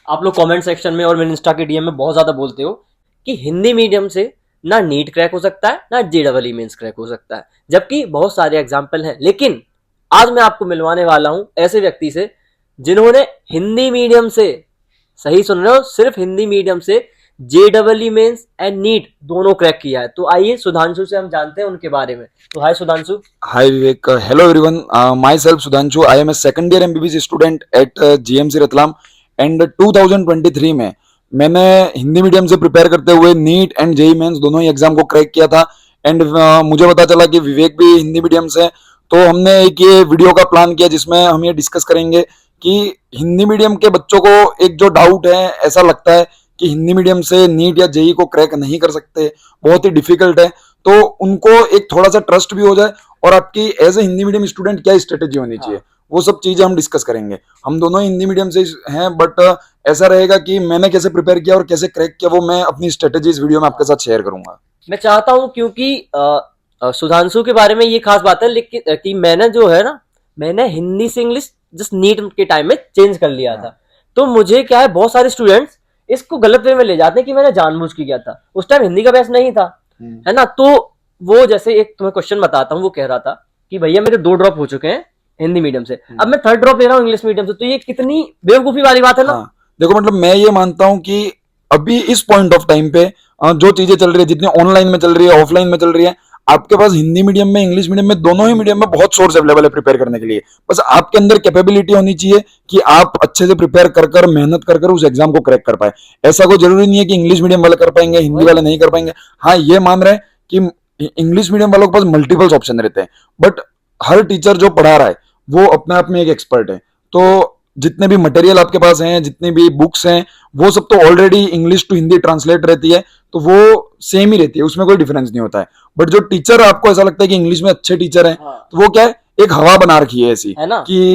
आप लोग comment section में और मेरे इंस्टा के डीएम में बहुत ज्यादा बोलते हो कि हिंदी मीडियम से ना नीट क्रैक हो सकता है ना जेडबल मेंस क्रैक हो सकता है, जबकि बहुत सारे एग्जाम्पल हैं। लेकिन आज मैं आपको मिलवाने वाला हूं ऐसे व्यक्ति से जिन्होंने हिंदी मीडियम से, सही सुन रहे हो, सिर्फ हिंदी मीडियम से जेडबल मेंस एंड नीट दोनों क्रैक किया है। तो आइए सुधांशु से हम जानते हैं उनके बारे में। तो हाय Sudhanshu. Hi Vivek, hello everyone. Myself Sudhanshu. I am a second year MBBS student at GMC Ratlam and 2023 में मैंने हिंदी मीडियम से प्रिपेयर करते हुए नीट एंड जेई मेंस दोनों ही एग्जाम को क्रैक किया था। एंड मुझे पता चला कि विवेक भी हिंदी मीडियम से, तो हमने एक ये वीडियो का प्लान किया जिसमें हम ये डिस्कस करेंगे कि हिंदी मीडियम के बच्चों को एक जो डाउट है, ऐसा लगता है कि हिंदी मीडियम से नीट या जेई को क्रैक नहीं कर सकते, बहुत ही डिफिकल्ट है, तो उनको एक थोड़ा सा ट्रस्ट भी हो जाए और आपकी as a Hindi medium student क्या स्ट्रेटेजी होनी चाहिए, वो सब चीजें हम डिस्कस करेंगे। हम दोनों हिंदी मीडियम से हैं, बट ऐसा रहेगा कि मैंने कैसे प्रिपेयर किया और कैसे क्रैक किया वो मैं अपनी स्ट्रेटेजी इस वीडियो में आपके साथ शेयर करूंगा। मैं चाहता हूं क्योंकि सुधांशु के बारे में ये खास बात है लेकिन कि मैंने जो है ना, मैंने हिंदी से इंग्लिश जस्ट नीट के टाइम में चेंज कर लिया था। तो मुझे क्या है, बहुत सारे स्टूडेंट्स इसको गलत वे में ले जाते हैं कि मैंने जानबूझ के किया था। उस टाइम हिंदी का बेस नहीं था, है ना। तो वो जैसे एक तुम्हें क्वेश्चन बताता हूँ, वो कह रहा था कि भैया मेरे 2 ड्रॉप हो चुके हैं हिंदी मीडियम से, अब मैं 3rd ड्रॉप ले रहा हूँ इंग्लिश मीडियम से। तो ये कितनी बेवकूफी वाली बात है ना। हाँ, देखो मतलब मैं ये मानता हूं कि अभी इस पॉइंट ऑफ टाइम पे जो चीजें चल रही है, जितनी ऑनलाइन में चल रही है, ऑफलाइन में चल रही है, आपके पास हिंदी मीडियम में, इंग्लिश मीडियम में, दोनों ही मीडियम में बहुत सोर्स अवेलेबल है प्रिपेयर करने के लिए। बस आपके अंदर कैपेबिलिटी होनी चाहिए कि आप अच्छे से प्रिपेयर कर कर, मेहनत कर कर उस एग्जाम को क्रैक कर पाए। ऐसा कोई जरूरी नहीं है कि इंग्लिश मीडियम वाले कर पाएंगे, हिंदी वाले नहीं कर पाएंगे। हाँ, ये मान रहे हैं कि इंग्लिश मीडियम वालों के पास मल्टीपल्स ऑप्शन रहते हैं, बट हर टीचर जो पढ़ा रहा है वो अपने आप में एक एक्सपर्ट है। तो जितने भी मटेरियल आपके पास हैं, जितनी भी बुक्स हैं, वो सब तो already English to Hindi translate रहती है, तो वो सेम ही रहती है, उसमें कोई डिफरेंस नहीं होता है। बट जो टीचर आपको ऐसा लगता है कि इंग्लिश में अच्छे टीचर हैं, तो वो क्या है, एक हवा बना रखी है ऐसी है ना, कि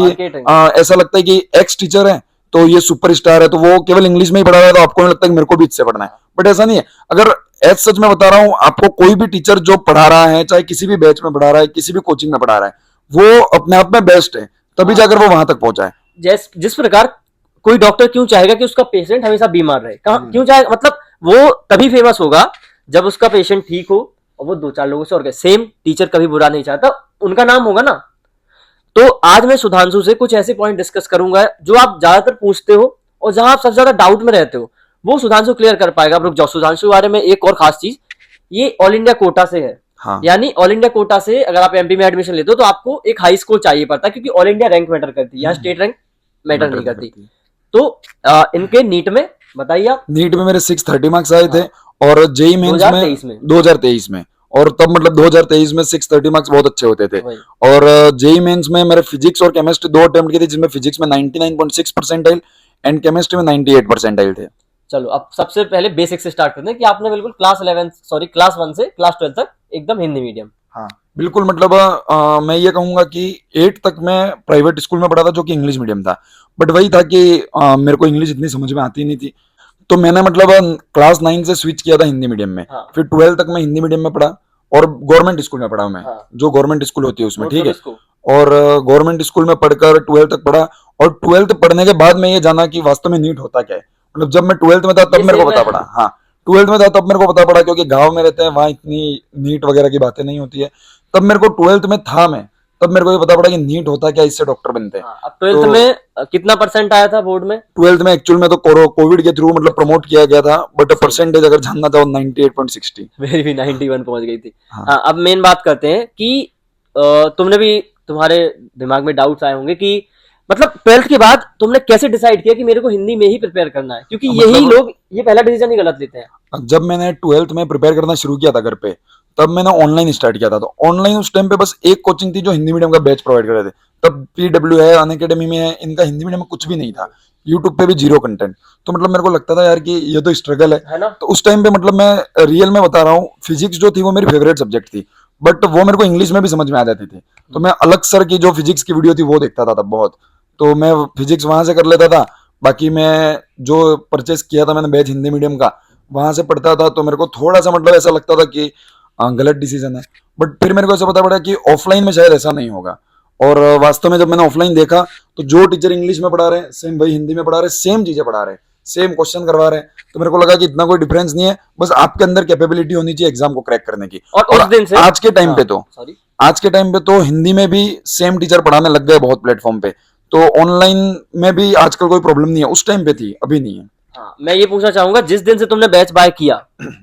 ऐसा लगता है कि एक्स टीचर है तो ये सुपरस्टार है, तो वो केवल इंग्लिश में ही पढ़ा रहा है, तो आपको नहीं लगता कि मेरे को भी इससे पढ़ना है। बट ऐसा नहीं है। अगर एज सच में बता रहा हूं आपको, कोई भी टीचर जो पढ़ा रहा है, चाहे किसी भी बैच में पढ़ा रहा है, किसी भी कोचिंग में पढ़ा रहा है, वो अपने आप में बेस्ट है, तभी जाकर वो वहां तक पहुंचा है। जिस प्रकार कोई डॉक्टर क्यों चाहेगा कि उसका पेशेंट हमेशा बीमार रहे, क्यों चाहेगा, मतलब वो तभी फेमस होगा जब उसका पेशेंट ठीक हो और वो 2-4 लोगों से और क्या। सेम टीचर कभी बुरा नहीं चाहता, उनका नाम होगा ना। तो आज मैं सुधांशु से कुछ ऐसे पॉइंट डिस्कस करूंगा जो आप ज्यादातर पूछते हो और जहां आप सबसे ज्यादा डाउट में रहते हो, वो सुधांशु क्लियर कर पाएगा। रुक जाओ, सुधांशु के बारे में एक और खास चीज, ये ऑल इंडिया कोटा से है। हाँ। यानी ऑल इंडिया कोटा से अगर आप एमपी में एडमिशन लेते हो तो आपको एक हाई स्कोर चाहिए पड़ता है, क्योंकि ऑल इंडिया रैंक मैटर करती है, यहाँ स्टेट रैंक मैटर नहीं करती। तो इनके नीट में बताइए आप। नीट में मेरे 630 मार्क्स आए थे और जेई मेंस में 2023 में, और तब मतलब 2023 में 630 मार्क्स बहुत अच्छे होते थे। और जेई मेंस में मेरे फिजिक्स और केमिस्ट्री 2 अटेम्प्ट किए थे, जिसमें फिजिक्स में 99.6 परसेंटाइल एंड केमिस्ट्री में 98 परसेंटाइल थे। चलो अब सबसे पहले बेसिक से स्टार्ट करते हैं कि आपने बिल्कुल क्लास 1 से क्लास 12 तक एकदम हिंदी मीडियम। हाँ बिल्कुल, मतलब मैं ये कहूंगा कि 8 तक मैं प्राइवेट स्कूल में पढ़ा था जो कि इंग्लिश मीडियम था। बट वही था कि मेरे को इंग्लिश इतनी समझ में आती नहीं थी, तो मैंने मतलब क्लास 9 से स्विच किया था हिंदी मीडियम में। फिर 12 तक मैं हिंदी मीडियम में पढ़ा और गवर्नमेंट स्कूल में पढ़ा मैं, जो गवर्नमेंट स्कूल होती है उसमें, ठीक है। और गवर्नमेंट स्कूल में पढ़कर 12 तक पढ़ा, और 12 पढ़ने के बाद मैं ये जाना कि वास्तव में नीट होता क्या है। मतलब जब मैं 12 में था तब मेरे को पता पड़ा। हाँ, 12 में था तब मेरे को पता पड़ा, क्योंकि गांव में रहते हैं, वहां इतनी नीट वगैरह की बातें नहीं होती है। तब मेरे को 12 में था मैं, तब मेरे को ये पता पड़ा कि नीट होता क्या, इससे डॉक्टर बनते हैं। अब 12th में कितना परसेंट आया था बोर्ड में? 12th में एक्चुअल में तो कोविड के थ्रू मतलब प्रमोट किया गया था, बट परसेंटेज अगर जानना चाहो 98.60। मेरी भी 91 पहुंच गई थी। हाँ, अब मेन बात करते हैं कि तुमने भी, तुम्हारे दिमाग में डाउट्स आए होंगे कि मतलब 12th के बाद तुमने कैसे डिसाइड किया कि मेरे को हिंदी में ही प्रिपेयर करना है, क्योंकि यही लोग ये पहला डिसीजन ही गलत लेते हैं। जब मैंने 12th में प्रिपेयर करना शुरू किया था घर पे, तब मैंने ऑनलाइन स्टार्ट किया था। तो ऑनलाइन उस टाइम पे बस एक कोचिंग थी जो हिंदी मीडियम का बैच प्रोवाइड कर रहे थे। तब PW है, अनअकैडमी में है, इनका हिंदी मीडियम में कुछ भी नहीं था, यूट्यूब पे भी 0 कंटेंट। तो मतलब मेरे को लगता था यार कि ये तो स्ट्रगल है ना। तो उस टाइम पे मतलब मैं रियल में बता रहा हूँ, फिजिक्स जो थी वो मेरी फेवरेट सब्जेक्ट थी, बट वो मेरे को इंग्लिश में भी समझ में आ जाती थी। तो मैं अलग सर की जो फिजिक्स की वीडियो थी वो देखता था तब बहुत, तो मैं फिजिक्स वहां से कर लेता था। बाकी मैं जो परचेस किया था मैंने बैच हिंदी मीडियम का, वहां से पढ़ता था। तो मेरे को थोड़ा सा मतलब ऐसा लगता था कि गलत डिसीजन है, बट फिर मेरे को ऐसा पता पड़ा कि ऑफलाइन में शायद ऐसा नहीं होगा। और वास्तव में जब मैंने ऑफलाइन देखा तो जो टीचर इंग्लिश में पढ़ा रहे हैं सेम वही हिंदी में पढ़ा रहे, सेम चीजें पढ़ा रहे, सेम क्वेश्चन करवा रहे हैं, तो मेरे को लगा कि इतना कोई डिफरेंस नहीं है, बस आपके अंदर कैपेबिलिटी होनी चाहिए एग्जाम को क्रैक करने की। और उस दिन से आज के टाइम पे तो सॉरी आज के टाइम पे तो हिंदी में भी सेम टीचर पढ़ाने लग गए बहुत प्लेटफॉर्म पे, तो ऑनलाइन में भी आजकल कोई प्रॉब्लम नहीं है, उस टाइम पे थी, अभी नहीं है। हाँ, मैं ये पूछना चाहूंगा, जिस दिन से तुमने बैच बाय किया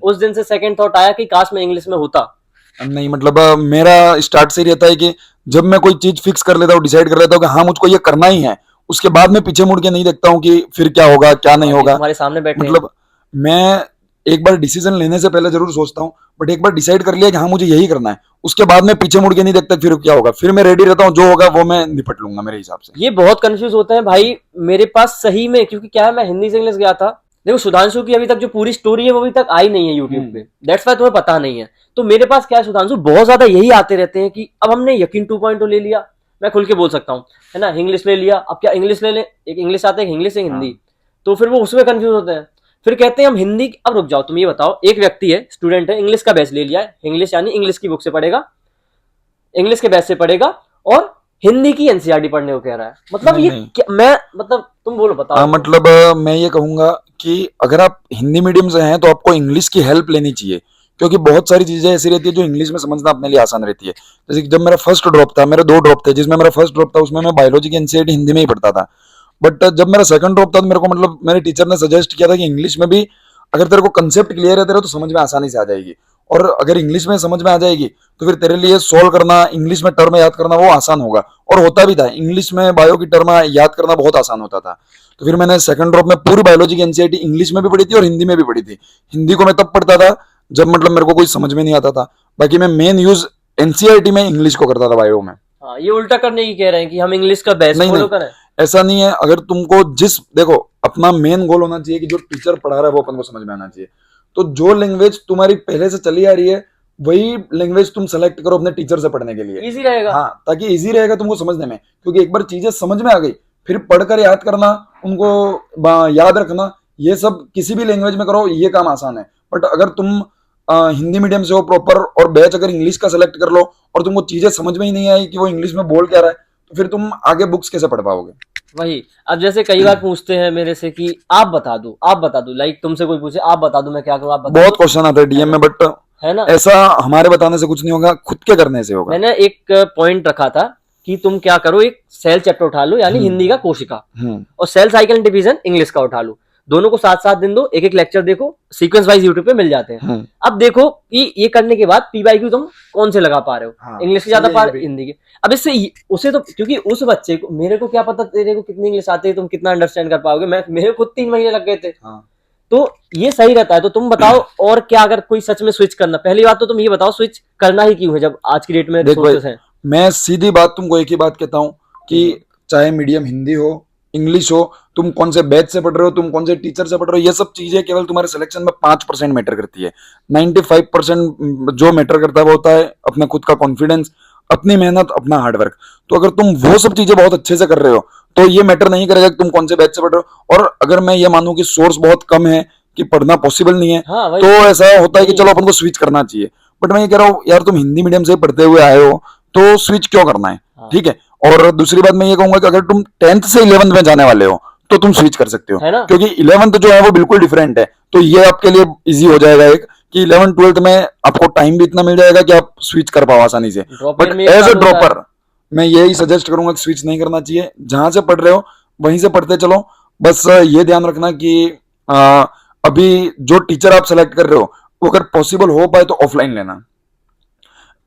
उस दिन से सेकंड थॉट आया कि काश मैं इंग्लिश में होता? नहीं, मतलब मेरा स्टार्ट से ही रहता है कि जब मैं कोई चीज फिक्स कर लेता हूँ, डिसाइड कर लेता हूँ कि हाँ मुझको ये करना ही है, उसके बाद मैं पीछे मुड़ के नहीं देखता हूँ कि फिर क्या होगा क्या नहीं होगा। तुम्हारे सामने बैठे हैं। मतलब मैं एक बार डिसीजन लेने से पहले जरूर सोचता हूँ, बट एक बार डिसाइड कर लिया कि हाँ मुझे यही करना है, उसके बाद मैं पीछे मुड़ के नहीं देखता फिर क्या होगा, फिर मैं रेडी रहता हूँ, जो होगा वो मैं निपट लूंगा मेरे हिसाब से। ये बहुत कंफ्यूज होते हैं भाई मेरे पास सही में, क्योंकि क्या है, मैं हिंदी से इंग्लिश गया था। देखो सुधांशु की अभी तक जो पूरी स्टोरी है वो अभी तक आई नहीं है यूट्यूब पे, दैट्स वाई तुम्हें पता नहीं है। तो मेरे पास क्या है सुधांशु, बहुत ज्यादा यही आते रहते हैं कि अब हमने यकीन 2.0 ले लिया, मैं खुल के बोल सकता हूँ, है ना, इंग्लिश ले लिया, अब क्या इंग्लिश ले लें, एक इंग्लिश आता है, एक इंग्लिश, एक हिंदी, तो फिर वो उसमें कंफ्यूज होते हैं। फिर कहते हैं हम हिंदी, अब रुक जाओ, तुम ये बताओ, एक व्यक्ति है, स्टूडेंट है, इंग्लिश का बैच ले लिया है, इंग्लिश यानी इंग्लिश की बुक से पढ़ेगा, इंग्लिश के बैच से पढ़ेगा, और हिंदी की एनसीईआरटी पढ़ने को कह रहा है, मतलब नहीं, ये नहीं। मैं मतलब तुम बोलो बताओ। मतलब मैं ये कहूंगा कि अगर आप हिंदी मीडियम से हैं तो आपको इंग्लिश की हेल्प लेनी चाहिए, क्योंकि बहुत सारी चीजें ऐसी रहती है जो इंग्लिश में समझना अपने लिए आसान रहती है। जैसे कि जब मेरा फर्स्ट ड्रॉप था, मेरे 2 ड्रॉप थे, जिसमें मेरा फर्स्ट ड्रॉप था उसमें मैं बायोलॉजी की एनसीईआरटी हिंदी में ही पढ़ता था, बट जब मेरा सेकंड ड्रॉप था तो मेरे को मतलब मेरे टीचर ने सजेस्ट किया था कि इंग्लिश में भी अगर तेरे को कंसेप्ट क्लियर है तेरे तो समझ में आसानी से आ जाएगी, और अगर इंग्लिश में समझ में आ जाएगी तो फिर तेरे लिए सोल्व करना, इंग्लिश में टर्म याद करना वो आसान होगा, और होता भी था। इंग्लिश में बायो की टर्म याद करना बहुत आसान होता था। तो फिर मैंने सेकंड ड्रॉप में पूरी बायोलॉजी की एनसीईआरटी इंग्लिश में भी पढ़ी थी और हिंदी में भी पढ़ी थी। हिंदी को मैं तब पढ़ता था जब मतलब मेरे को कोई समझ में नहीं आता था, बाकी मैं मेन यूज एनसीईआरटी में इंग्लिश को करता था बायो में। हाँ, ये उल्टा करने की कह रहे हैं कि हम इंग्लिश का बैच नहीं, फॉलो नहीं, करें। ऐसा नहीं है। अगर तुमको देखो, अपना मेन गोल होना चाहिए कि जो टीचर पढ़ा रहा है वो अपन को समझ में आना चाहिए, तो जो लैंग्वेज तुम्हारी पहले से चली आ रही है वही लैंग्वेज तुम सेलेक्ट करो अपने टीचर से पढ़ने के लिए। इजी रहेगा। हाँ, ताकि इजी रहेगा तुमको समझने में, क्योंकि एक बार चीजें समझ में आ गई फिर पढ़कर याद करना, उनको याद रखना, ये सब किसी भी लैंग्वेज में करो ये काम आसान है। बट अगर तुम हिंदी मीडियम से हो प्रॉपर और बैच अगर इंग्लिश का सेलेक्ट कर लो और तुमको चीजें समझ में ही नहीं आई कि वो इंग्लिश में बोल क्या रहा है, तो फिर तुम आगे बुक्स कैसे पढ़ पाओगे। वही, अब जैसे कई बार पूछते हैं मेरे से कि आप बता दो, लाइक तुमसे कोई पूछे आप बता दो मैं क्या करूं, आप बता बहुत दो, क्वेश्चन आता है डीएम में, बट है ना। ऐसा हमारे बताने से कुछ नहीं होगा, खुद के करने से होगा। मैंने एक पॉइंट रखा था कि तुम क्या करो, एक सेल चैप्टर उठा लो यानी हिंदी का कोशिका, और cell cycle and division English का उठा लो, दोनों को साथ साथ दिन दो, एक एक लेक्चर देखो, सीक्वेंस वाइज यूट्यूब पे मिल जाते हैं। अब देखो कि ये करने के बाद पीवाईक्यू तुम कौन से लगा पा रहे हो, हाँ, इंग्लिश की ज्यादा पा रहे हो, हिंदी की। अब इससे उसे तो, क्योंकि उस बच्चे को, मेरे को क्या पता तेरे को कितनी इंग्लिश आती है, तुम कितना अंडरस्टैंड कर पाओगे, मेरे खुद 3 महीने लग गए थे। तो ये सही रहता है। तो तुम बताओ और क्या, अगर कोई सच में स्विच करना, पहली बात तो तुम ये बताओ स्विच करना ही क्यों है जब आज की डेट में रिसोर्सेस हैं। मैं सीधी बात तुमको एक ही बात कहता हूँ कि चाहे मीडियम हिंदी हो इंग्लिश हो, तुम कौन से बैच से पढ़ रहे हो, तुम कौन से टीचर से पढ़ रहे हो, ये सब चीजें केवल तुम्हारे सिलेक्शन में 5% मैटर करती है। 95% जो मैटर करता है वो होता है अपने खुद का कॉन्फिडेंस, अपनी मेहनत, अपना हार्डवर्क। तो अगर तुम वो सब चीजें बहुत अच्छे से कर रहे हो तो ये मैटर नहीं करेगा कि तुम कौन से बैच से पढ़ रहे हो। और अगर मैं ये मानूं कि सोर्स बहुत कम है कि पढ़ना पॉसिबल नहीं है, हाँ, तो ऐसा होता है कि चलो अपन को स्विच करना चाहिए। बट मैं ये कह रहा हूँ यार, तुम हिंदी मीडियम से पढ़ते हुए आए हो तो स्विच क्यों करना है, ठीक है। और दूसरी बात मैं ये कहूंगा कि अगर तुम 10th से 11th में जाने वाले हो तो तुम स्विच कर सकते हो, क्योंकि 11th जो है वो बिल्कुल डिफरेंट है। तो ये आपके लिए इजी हो जाएगा एक कि 11th 12th में आपको टाइम भी इतना मिल जाएगा कि आप स्विच कर पाओ आसानी से। बट एज अ ड्रॉपर मैं यही सजेस्ट करूंगा कि स्विच नहीं करना चाहिए, जहां से पढ़ रहे हो वहीं से पढ़ते चलो। बस ये ध्यान रखना कि अभी जो टीचर आप सेलेक्ट कर रहे हो वो अगर पॉसिबल हो पाए तो ऑफलाइन लेना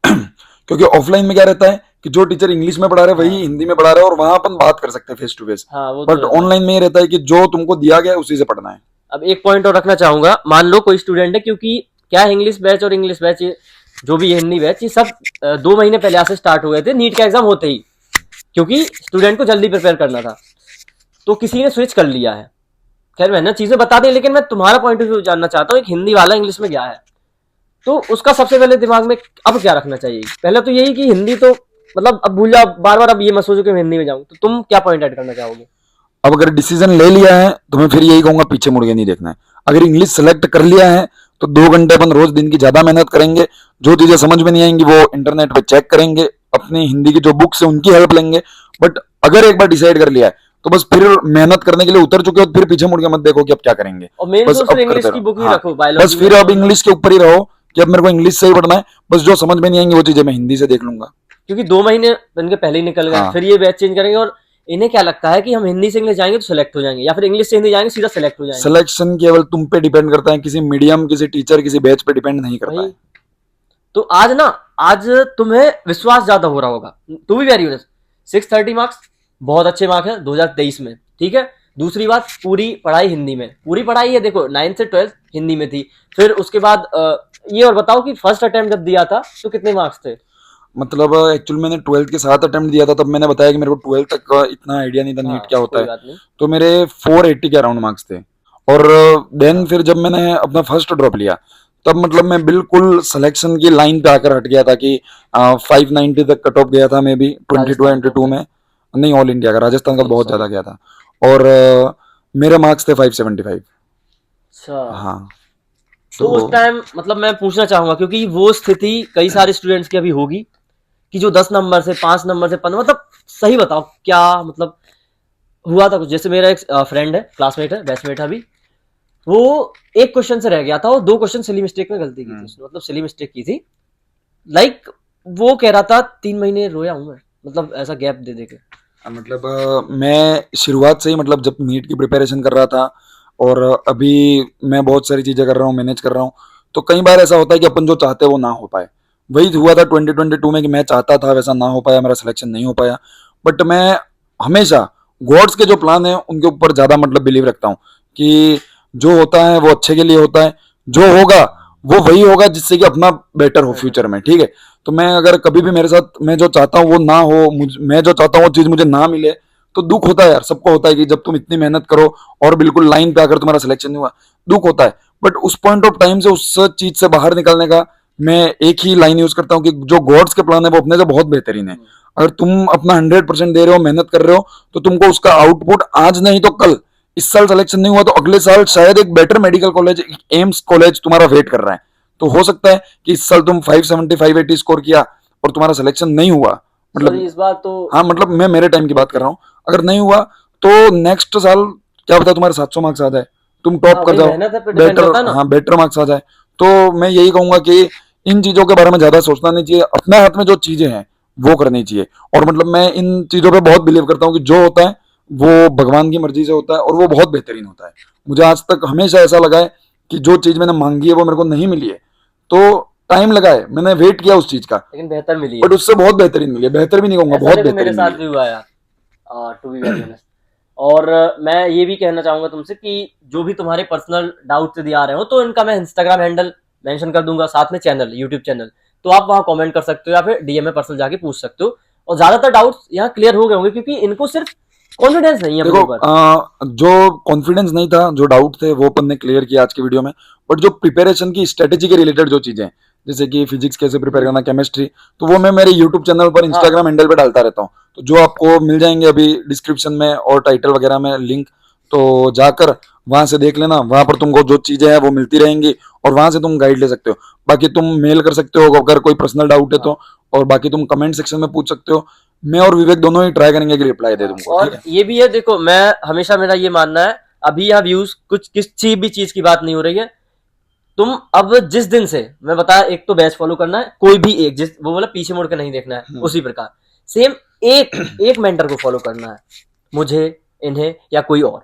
क्योंकि ऑफलाइन में क्या रहता है कि जो टीचर इंग्लिश में पढ़ा रहे हैं वही हिंदी में पढ़ा रहे हैं और वहां अपन बात कर सकते हैं face to face. But online में ये रहता है कि जो तुमको दिया गया है उसी से पढ़ना है। अब एक पॉइंट और रखना चाहूंगा, मान लो कोई स्टूडेंट है, क्योंकि क्या इंग्लिश बैच और इंग्लिश बैच जो भी हिंदी बैच ये सब 2 महीने पहले से स्टार्ट हो गए थे नीट का एग्जाम होते ही, क्योंकि स्टूडेंट को जल्दी प्रिपेयर करना था, तो किसी ने स्विच कर लिया है। खैर मैंने चीजें बता दी, लेकिन मैं तुम्हारा पॉइंट ऑफ व्यू जानना चाहता हूँ। एक हिंदी वाला इंग्लिश में गया है तो उसका सबसे पहले दिमाग में अब क्या रखना चाहिए? पहले तो यही कि हिंदी तो मतलब अब भूल जाओ, बार बार अब ये मत सोचो कि मैं हिंदी में जाऊं। तो तुम क्या पॉइंट ऐड करना चाहोगे? अब अगर डिसीजन ले लिया है तो मैं फिर यही कहूंगा पीछे मुड़ के नहीं देखना है। अगर इंग्लिश सेलेक्ट कर लिया है तो 2 घंटे अपन रोज दिन की ज्यादा मेहनत करेंगे, जो चीजें समझ में नहीं आएंगी वो इंटरनेट पे चेक करेंगे, अपनी हिंदी की जो बुक्स है उनकी हेल्प लेंगे। बट अगर एक बार डिसाइड कर लिया है तो बस फिर मेहनत करने के लिए उतर चुके हो तो फिर पीछे मुड़ के मत देखो कि अब क्या करेंगे, और मेन बस तो अब फिर इंग्लिश करते की रहो। बुक ही हाँ, रखो, बस बायोलॉजी फिर में अब तो। इंग्लिश के ऊपर ही रहो कि अब मेरे को इंग्लिश से ही पढ़ना है, बस जो समझ में नहीं आएंगे वो चीजें मैं हिंदी से देख लूंगा। क्योंकि 2 महीने इनके पहले ही निकल गए, हाँ, फिर ये बैच चेंज करेंगे, और इन्हें क्या लगता है कि हम हिंदी से इंग्लिश जाएंगे तो सेलेक्ट हो जाएंगे, या फिर इंग्लिश से हिंदी जाएंगे सीधा सेलेक्ट हो जाएंगे। सिलेक्शन केवल तुम पे डिपेंड करता है, किसी मीडियम, किसी टीचर, किसी बैच पे डिपेंड नहीं करता भाई है। तो आज ना, आज तुम्हें विश्वास ज्यादा हो रहा होगा, to be very honest. 630 marks बहुत अच्छे मार्क है 2023 में, ठीक है। दूसरी बात, पूरी पढ़ाई हिंदी में, पूरी पढ़ाई है देखो 9 से 12 हिंदी में थी। फिर उसके बाद ये और बताओ कि फर्स्ट अटेम्प्ट जब दिया था तो कितने मार्क्स थे? मतलब एक्चुअल मैंने 12th के साथ अटेम्प्ट दिया था, तब मैंने बताया कि मेरे को 12th तक का इतना आइडिया नहीं था हाँ नीट क्या होता कोई है, बात नहीं। तो मेरे 480 के अराउंड मार्क्स थे। और देन हाँ फिर जब मैंने अपना फर्स्ट ड्रॉप लिया, तब मतलब मैं बिल्कुल सिलेक्शन की लाइन पे आकर हट गया था कि 590 तक कट ऑफ गया था, मे बी 22 राजस्थान ट्वेंटी का। टू में। नहीं, ऑल इंडिया का, राजस्थान का तो बहुत सॉरी। ज्यादा गया था। और मेरे मार्क्स थे 575। अच्छा, हाँ, तो उस तो टाइम मतलब मैं पूछना चाहूंगा, क्योंकि वो स्थिति कई सारे स्टूडेंट्स की अभी होगी कि जो 10 नंबर से, 5 नंबर से, 15, मतलब सही बताओ क्या मतलब हुआ था कुछ? जैसे मेरा एक फ्रेंड है, क्लासमेट है, बैचमेट है अभी, वो एक क्वेश्चन से रह गया था, और 2 क्वेश्चन सिली मिस्टेक में गलती की थी उसने, मतलब सिली मिस्टेक की थी। लाइक वो कह रहा था 3 महीने रोया हूं मैं, मतलब ऐसा गैप दे दे के। मतलब मैं शुरुआत से ही, मतलब जब नीट की प्रिपरेशन कर रहा था और अभी मैं बहुत सारी चीजें कर रहा हूँ, मैनेज कर रहा हूँ, तो कई बार ऐसा होता है कि अपन जो चाहते हैं वो ना हो पाए। वही हुआ था 2022 में कि मैं चाहता था, वैसा ना हो पाया, मेरा सिलेक्शन नहीं हो पाया। बट मैं हमेशा गॉड्स के जो प्लान है उनके ऊपर ज्यादा मतलब बिलीव रखता हूँ कि जो होता है वो अच्छे के लिए होता है, जो होगा वो वही होगा जिससे कि अपना बेटर हो बेटर फ्यूचर हो। में, ठीक है। तो मैं अगर कभी भी मेरे साथ मैं जो चाहता हूँ वो ना हो, मैं जो चाहता हूँ वो चीज मुझे ना मिले, तो दुख होता है यार, सबको होता है कि जब तुम इतनी मेहनत करो और बिल्कुल लाइन पे आकर तुम्हारा सिलेक्शन नहीं हुआ, दुख होता है। बट उस पॉइंट ऑफ टाइम से, उस चीज से बाहर निकलने का मैं एक ही लाइन यूज करता हूँ कि जो गॉड्स के प्लान है वो अपने से बहुत बेहतरीन है। अगर तुम अपना 100% दे रहे हो, मेहनत कर रहे हो, तो तुमको उसका आउटपुट आज नहीं तो कल, इस साल सिलेक्शन नहीं हुआ तो अगले साल हाँ शायद एक better medical college, AIIMS college तुम्हारा वेट कर रहा है। तो हो सकता है कि इस साल तुम 570 580 स्कोर किया और तुम्हारा सिलेक्शन नहीं हुआ, सॉरी मतलब, इस बार तो। हाँ मतलब मैं मेरे टाइम की बात कर ओके। रहा हूँ, अगर नहीं हुआ तो नेक्स्ट साल क्या पता तुम्हारे 700 मार्क्स आ जाए, तुम हाँ टॉप कर वही जाओ, मेहनत है पे डिपेंड बेटर, होता है ना। हाँ बेटर मार्क्स आ जाए। तो मैं यही कहूंगा कि इन चीजों के बारे में ज्यादा सोचना नहीं चाहिए, अपने हाथ में जो चीजें हैं वो करनी चाहिए। और मतलब मैं इन चीजों पे बहुत बिलीव करता हूँ कि जो होता है वो भगवान की मर्जी से होता है और वो बहुत बेहतरीन होता है। मुझे आज तक हमेशा ऐसा लगा है कि जो चीज मैंने मांगी है वो मेरे को नहीं मिली है, तो टाइम लगा है, मैंने वेट किया उस चीज का, लेकिन बेहतर मिली बट है। उससे बहुत बेहतरीन मिली है, बेहतर भी नहीं कहूंगा, ऐसा बहुत देखो मेरे बेहतरीन साथ मिली भी हुआ यार, टू बी वेरी ऑनेस्ट। और मैं ये भी कहना चाहूंगा तुमसे कि जो भी तुम्हारे पर्सनल डाउट यदि आ रहे हो, तो इनका मैं इंस्टाग्राम हैंडल मेंशन कर दूंगा, साथ में चैनल, यूट्यूब चैनल, तो आप वहां कमेंट कर सकते हो या फिर डीएम में पर्सनल जाके पूछ सकते हो। और ज्यादातर डाउट्स यहाँ क्लियर हो गए होंगे, क्योंकि इनको सिर्फ कॉन्फिडेंस नहीं है अपने देखो ऊपर। जो कॉन्फिडेंस नहीं था, जो डाउट थे, वो अपन ने क्लियर किया आज की वीडियो में। बट जो प्रिपरेशन की स्ट्रेटेजी के रिलेटेड जो चीजें हैं, जैसे कि फिजिक्स कैसे प्रिपेयर करना, केमिस्ट्री, तो वो मैं मेरे यूट्यूब चैनल पर, हाँ इंस्टाग्राम हैंडल पे डालता रहता हूँ। तो जो आपको मिल जाएंगे अभी डिस्क्रिप्शन में और टाइटल वगैरह में लिंक, तो जाकर वहां से देख लेना, वहां पर तुमको जो चीजें हैं वो मिलती रहेंगी और वहां से तुम गाइड ले सकते हो। बाकी तुम मेल कर सकते हो अगर कोई पर्सनल डाउट है हाँ तो, और बाकी तुम कमेंट सेक्शन में पूछ सकते हो। मैं और विवेक दोनों ही ट्राई करेंगे कि रिप्लाई दे हाँ। तुमको, ठीक और है। ये भी है, देखो मैं हमेशा, मेरा ये मानना है, अभी यहाँ व्यूज कुछ किसी भी चीज की बात नहीं हो रही है। तुम अब जिस दिन से मैं बताया, एक तो बैच फॉलो करना है, कोई भी एक, जिस वो बोला पीछे मुड़ के नहीं देखना है, हम्म। उसी प्रकार सेम एक एक मेंटर को फॉलो करना है, मुझे, इन्हें या कोई और,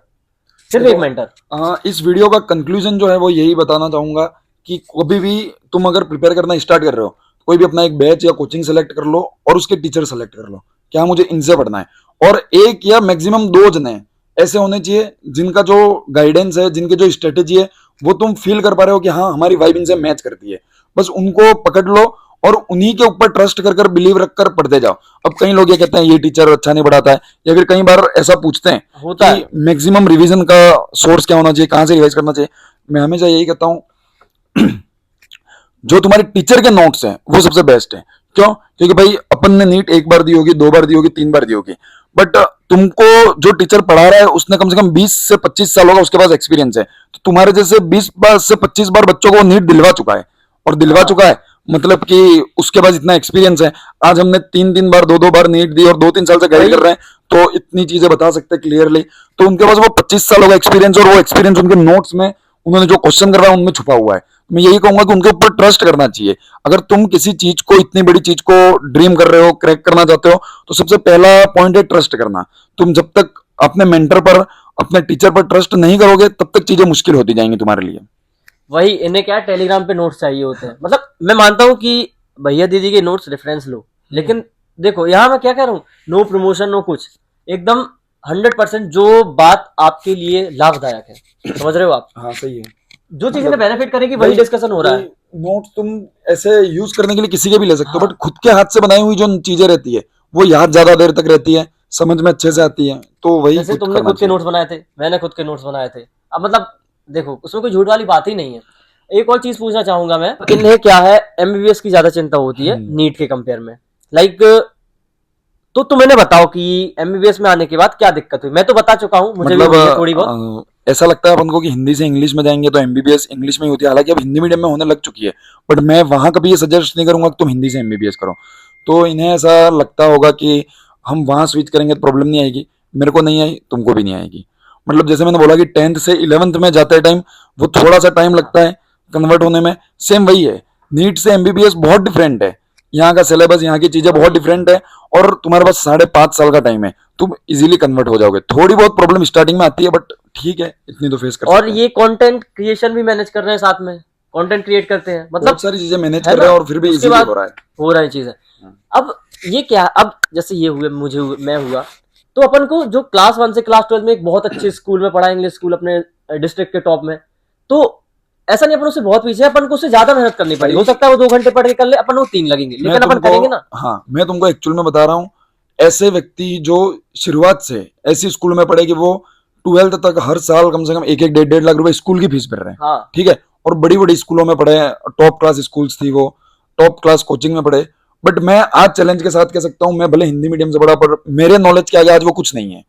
सिर्फ एक देखो मेंटर। इस वीडियो का कंक्लूजन जो है वो यही बताना चाहूंगा कि कभी भी तुम अगर प्रिपेयर करना स्टार्ट कर रहे हो, कोई भी अपना एक बैच या कोचिंग सेलेक्ट कर लो और उसके टीचर सेलेक्ट कर लो, क्या मुझे इनसे पढ़ना है, और एक या मैक्सिमम दो जने ऐसे होने चाहिए जिनका जो गाइडेंस है, जिनकी जो स्ट्रेटेजी है, वो तुम फील कर पा रहे हो कि हाँ हमारी वाइब इनसे मैच करती है, बस उनको पकड़ लो और उन्हीं के ऊपर ट्रस्ट कर कर, बिलीव रख कर पढ़ते जाओ। अब कई लोग ये कहते हैं ये टीचर अच्छा नहीं पढ़ाता है, या फिर कई बार ऐसा पूछते हैं होता कि है। मैक्सिमम रिवीजन का सोर्स क्या होना चाहिए, कहां से रिवाइज करना चाहिए। मैं हमेशा यही कहता हूं जो तुम्हारे टीचर के नोट्स हैं वो सबसे बेस्ट है। क्यों? क्योंकि भाई अपन ने नीट एक बार दी होगी, दो बार दी होगी, तीन बार दी होगी, बट तुमको जो टीचर पढ़ा रहा है उसने कम से कम 20 से 25 साल होगा उसके पास एक्सपीरियंस है, तो तुम्हारे जैसे 20 बार से 25 बार बच्चों को नीट दिलवा चुका है, और दिलवा हाँ चुका है, मतलब कि उसके पास इतना एक्सपीरियंस है। आज हमने 3 बार 2 बार नीट दी और 2-3 साल से गाइड कर रहे हैं, तो इतनी चीजें बता सकते हैं क्लियरली। तो उनके पास वो 25 सालों का एक्सपीरियंस, और वो एक्सपीरियंस उनके नोट्स में, उन्होंने जो क्वेश्चन कर रहा है उनमें छुपा हुआ है। मैं यही कहूंगा कि उनके ऊपर ट्रस्ट करना चाहिए। अगर तुम किसी चीज को, इतनी बड़ी चीज को ड्रीम कर रहे हो, क्रैक करना चाहते हो, तो सबसे पहला पॉइंट है ट्रस्ट करना। तुम जब तक अपने मेंटर पर, अपने टीचर पर ट्रस्ट नहीं करोगे, तब तक चीजें मुश्किल होती जाएंगी तुम्हारे लिए। वही, इन्हें क्या टेलीग्राम पे नोट्स चाहिए होते हैं। मतलब मैं मानता हूँ कि भैया दीदी के नोट्स रेफरेंस लो, लेकिन देखो यहाँ मैं क्या कह रहा हूँ, नो प्रमोशन नो कुछ, एकदम 100% जो बात आपके लिए लाभदायक है, समझ रहे हो आप? हाँ सही है। जो चीज इन्हें बेनिफिट करेगी वही डिस्कशन हो रहा है। नोट्स तुम ऐसे यूज करने के लिए किसी के भी ले सकते हो, हाँ। बट खुद के हाथ से बनाई हुई जो चीजें रहती है, वो याद ज्यादा देर तक रहती है, समझ में अच्छे से आती है। तो वही जैसे खुद तुमने करना खुद के चाहिए। नोट्स बनाए थे, मैंने खुद के नोट्स बनाए थे। अब मतलब देखो, उसमें कोई झूठ वाली बात ही नहीं है। एक और चीज पूछना चाहूंगा मैं, इन्हें क्या है, एमबीबीएस की ज्यादा चिंता होती है नीट के कंपेयर में। लाइक, तो तुम इन्हें बताओ कि एमबीबीएस में आने के बाद क्या दिक्कत हुई। मैं तो बता चुका हूँ, मुझे भी हुई है थोड़ी बहुत। ऐसा लगता है अपन को कि हिंदी से इंग्लिश में जाएंगे तो एमबीबीएस इंग्लिश में ही होती है, हालांकि अब हिंदी मीडियम में होने लग चुकी है। बट मैं वहां कभी ये सजेस्ट नहीं करूंगा कि तुम हिंदी से एमबीबीएस करो। तो इन्हें ऐसा लगता होगा कि हम वहां स्विच करेंगे तो प्रॉब्लम नहीं आएगी। मेरे को नहीं आई, तुमको भी नहीं आएगी। मतलब जैसे मैंने बोला कि 10th से 11th में जाते टाइम वो थोड़ा सा टाइम लगता है कन्वर्ट होने में, सेम वही है। नीट से एमबीबीएस बहुत डिफरेंट है। यहाँ का सिलेबस, यहाँ की चीजें बहुत डिफरेंट है, और तुम्हारे पास 5.5 साल का टाइम है, तुम इजीली कन्वर्ट हो जाओगे। थोड़ी बहुत प्रॉब्लम स्टार्टिंग में आती है, बट ठीक है, इतनी तो फेस कर और सकते हैं। ये कंटेंट क्रिएशन भी मैनेज कर रहे हैं, साथ में कंटेंट क्रिएट करते हैं, मतलब बहुत सारी चीजें मैनेज है कर रहे ना? हैं और फिर भी उसके इजीली बाद हो रहा है। हो रही चीजें। अब ये क्या, अब जैसे ये हुए, मुझे मैं हुआ, तो अपन को जो क्लास 1 से क्लास 12 में एक बहुत अच्छे स्कूल में पढ़ा, इंग्लिश स्कूल अपने डिस्ट्रिक्ट के टॉप में, तो ऐसा नहीं अपन उससे बहुत पीछे है, अपन को उससे ज्यादा मेहनत करनी पड़ेगी। हो सकता है वो 2 घंटे पढ़ के कर ले, अपन वो 3 लगेंगे, लेकिन अपन करेंगे ना। हाँ, मैं तुमको एक्चुअल में बता रहा हूँ, ऐसे व्यक्ति जो शुरुआत से ऐसी स्कूल में पढ़े कि वो 12th तक हर साल कम से कम 1-1, 1.5 लाख रुपए स्कूल की फीस भर रहे हैं। हाँ, ठीक है, और बड़ी बड़ी स्कूलों में पढ़े, टॉप क्लास स्कूल्स थी वो, टॉप क्लास कोचिंग में पढ़े। बट मैं आज चैलेंज के साथ कह सकता हूँ, मैं भले हिंदी मीडियम से पढ़ा, पर मेरे नॉलेज के आगे आज वो कुछ नहीं है।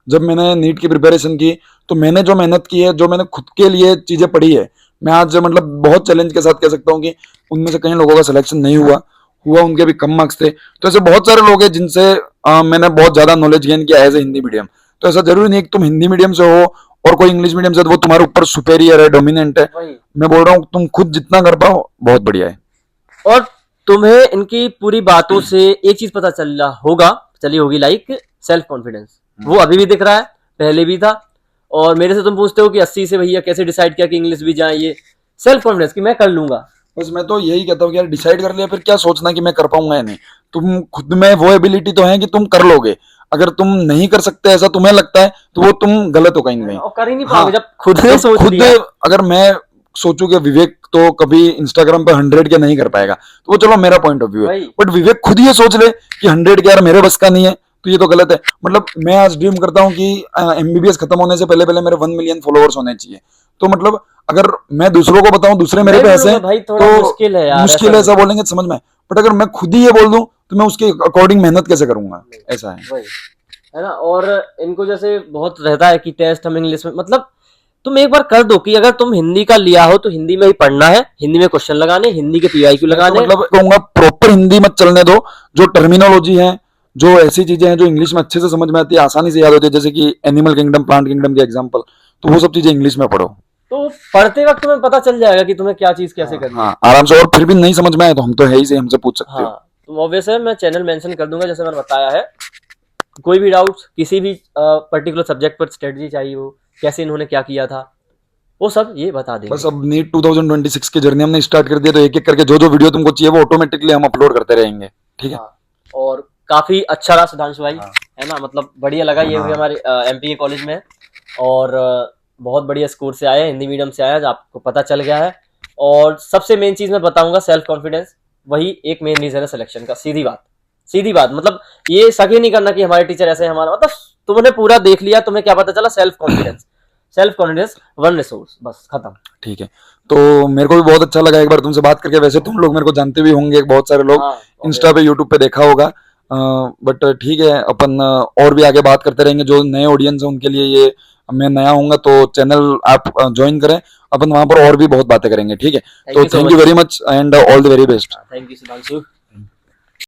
जब मैंने नीट की प्रिपरेशन की, तो मैंने जो मेहनत की है, जो मैंने खुद के लिए चीजें पढ़ी है, मैं आज मतलब बहुत चैलेंज के साथ कह सकता हूँ कि उनमें से कई लोगों का सिलेक्शन नहीं हुआ उनके भी कम मार्क्स थे। तो ऐसे बहुत सारे लोग हैं जिनसे मैंने बहुत ज्यादा नॉलेज गेन किया एज ए हिंदी मीडियम। तो ऐसा जरूरी नहीं कि तुम हिंदी मीडियम से हो और कोई इंग्लिश मीडियम से, तो वो तुम्हारे ऊपर सुपेरियर है, डोमिनेंट है। वही। मैं बोल रहा हूँ तुम खुद जितना कर पाओ बहुत बढ़िया है। और तुम्हें इनकी पूरी बातों से एक चीज पता चली होगी, लाइक सेल्फ कॉन्फिडेंस। वो अभी भी दिख रहा है, पहले भी था। और मेरे से तुम पूछते हो कि 80 से भैया कैसे डिसाइड किया कि इंग्लिश भी जाए, ये सेल्फ कॉन्फिडेंस कि मैं कर लूंगा। बस मैं तो यही कहता हूँ कि यार डिसाइड कर लिया, फिर क्या सोचना कि मैं कर पाऊंगा या नहीं। तुम खुद में वो एबिलिटी तो है कि तुम कर लोगे। अगर तुम नहीं कर सकते ऐसा तुम्हें लगता है, तो वो तुम गलत हो कहीं नहीं। और कर ही नहीं हाँ, पाओगे जब खुद ने जब सोच खुद लिया। अगर मैं सोचू कि विवेक तो कभी इंस्टाग्राम पे 100 के नहीं कर पाएगा, तो वो चलो मेरा पॉइंट ऑफ व्यू है। वही। बट विवेक खुद ये सोच ले कि 100 के यार मेरे बस का नहीं है, तो ये तो गलत है। मतलब मैं आज ड्रीम करता हूँ कि एमबीबीएस खत्म होने से पहले पहले मेरे 1 मिलियन फॉलोअर्स होने चाहिए। तो मतलब अगर मैं दूसरों को बताऊं, दूसरे मेरे मैं पे बोलूंगा ऐसे, भाई थोड़ा तो मुश्किल है यार, मुश्किल है, ऐसा बोलेंगे तो समझ में। बट अगर मैं खुद ही ये बोल दूं, तो मैं उसके अकॉर्डिंग मेहनत कैसे करूंगा, ऐसा है। वही है ना। और इनको जैसे बहुत रहता है कि टेस्ट हम इंग्लिश में, मतलब तुम एक बार कर दो कि अगर तुम हिंदी का लिया हो तो हिंदी में ही पढ़ना है, हिंदी में क्वेश्चन लगाने, हिंदी के पीवाईक्यू लगाने। मतलब कहूंगा प्रॉपर हिंदी मत चलने दो। जो टर्मिनोलॉजी है, जो ऐसी चीजें हैं जो इंग्लिश में अच्छे से समझ में आती है, आसानी से याद होती है, जैसे कि एनिमल किंगडम, प्लांट किंगडम के एग्जांपल, तो वो सब चीजें इंग्लिश में पढ़ो। तो पढ़ते वक्त तुम्हें पता चल जाएगा कि तुम्हें क्या चीज कैसे करनी है। हाँ, आराम से। और फिर भी नहीं समझ में आए तो हम तो है ही से, हमसे पूछ सकते हो। हाँ, तो ऑब्वियस है, मैं चैनल मेंशन कर दूंगा जैसे मैंने बताया है। कोई भी डाउट, किसी भी पर्टिकुलर सब्जेक्ट पर स्ट्रेटजी चाहिए हो, कैसे इन्होंने क्या किया था, वो सब ये बता देंगे। बस अब नीट 2026 की जर्नी हमने स्टार्ट कर दिया, तो एक एक करके जो जो वीडियो तुमको चाहिए वो ऑटोमेटिकली हम अपलोड करते रहेंगे। ठीक है। हाँ, और काफी अच्छा रहा सुधांशु भाई। हाँ। है ना, मतलब बढ़िया लगा। ये हुई हमारे एमपी के कॉलेज में, और बहुत बढ़िया स्कोर से आया, हिंदी मीडियम से आया, आपको पता चल गया है। और सबसे मेन चीज मैं बताऊंगा, सेल्फ कॉन्फिडेंस, वही एक मेन रीजन है सिलेक्शन का। सीधी बात, मतलब ये शक ही नहीं करना कि हमारे टीचर ऐसे हैं, हमारा मतलब तुमने पूरा देख लिया, तुम्हें क्या पता चला, सेल्फ कॉन्फिडेंस 1 रिसोर्स, बस खत्म। ठीक है। तो मेरे को भी बहुत अच्छा लगा एक बार तुमसे बात करके। वैसे तुम लोग मेरे को जानते भी होंगे, बहुत सारे लोग हाँ, इंस्टा पे, यूट्यूब पे देखा होगा। बट ठीक है, अपन और भी आगे बात करते रहेंगे। जो नए ऑडियंस है उनके लिए ये मैं नया हूँगा तो चैनल आप ज्वाइन करें, अपन वहां पर और भी बहुत बातें करेंगे, ठीक है। तो you so thank you much. Very much and all the very best. Thank you Sudhanshu.